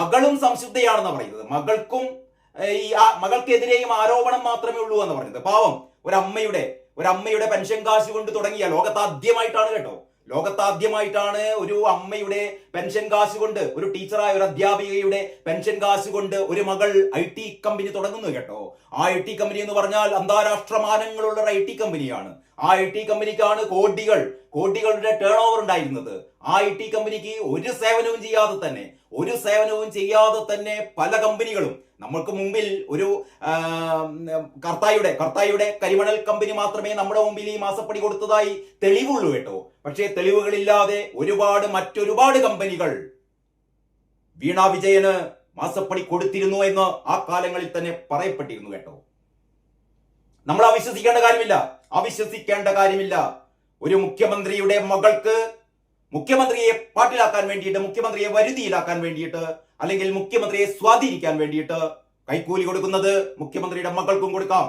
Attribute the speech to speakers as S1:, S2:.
S1: മകളും സംശുദ്ധയാണെന്ന് പറയുന്നത്. മകൾക്കെതിരെയും ആരോപണം മാത്രമേ ഉള്ളൂ എന്ന് പറയുന്നത്. പാവം ഒരമ്മയുടെ പെൻഷൻ കാശ് കൊണ്ട് തുടങ്ങിയ ലോകത്താദ്യമായിട്ടാണ് ഒരു അമ്മയുടെ പെൻഷൻ കാശ് കൊണ്ട്, ഒരു ടീച്ചറായ ഒരു അധ്യാപികയുടെ പെൻഷൻ കാശ് കൊണ്ട് ഒരു മകൾ IT കമ്പനി തുടങ്ങുന്നു കേട്ടോ. ആ IT കമ്പനി എന്ന് പറഞ്ഞാൽ അന്താരാഷ്ട്ര മാനങ്ങളുള്ള ഒരു IT കമ്പനിയാണ്. ആ IT കമ്പനിക്കാണ് കോടികളുടെ ടേൺ ഓവർ ഉണ്ടായിരുന്നത്. ആ IT കമ്പനിക്ക് ഒരു സേവനവും ചെയ്യാതെ തന്നെ പല കമ്പനികളും നമ്മൾക്ക് മുമ്പിൽ ഒരു കർത്തായുടെ കരിമണൽ കമ്പനി മാത്രമേ നമ്മുടെ മുമ്പിൽ ഈ മാസപ്പടി കൊടുത്തതായി തെളിവുള്ളൂ കേട്ടോ. പക്ഷേ തെളിവുകളില്ലാതെ മറ്റൊരുപാട് കമ്പനികൾ വീണ വിജയന് മാസപ്പടി കൊടുത്തിരുന്നു എന്ന് ആ കാലങ്ങളിൽ തന്നെ പറയപ്പെട്ടിരുന്നു കേട്ടോ. നമ്മൾ അവിശ്വസിക്കേണ്ട കാര്യമില്ല. ഒരു മുഖ്യമന്ത്രിയുടെ മകൾക്ക് മുഖ്യമന്ത്രിയെ പാട്ടിലാക്കാൻ വേണ്ടിയിട്ട്, മുഖ്യമന്ത്രിയെ വരുതിയിലാക്കാൻ വേണ്ടിയിട്ട്, അല്ലെങ്കിൽ മുഖ്യമന്ത്രിയെ സ്വാധീനിക്കാൻ വേണ്ടിയിട്ട് കൈക്കൂലി കൊടുക്കുന്നത് മുഖ്യമന്ത്രിയുടെ മകൾക്കും കൊടുക്കാം.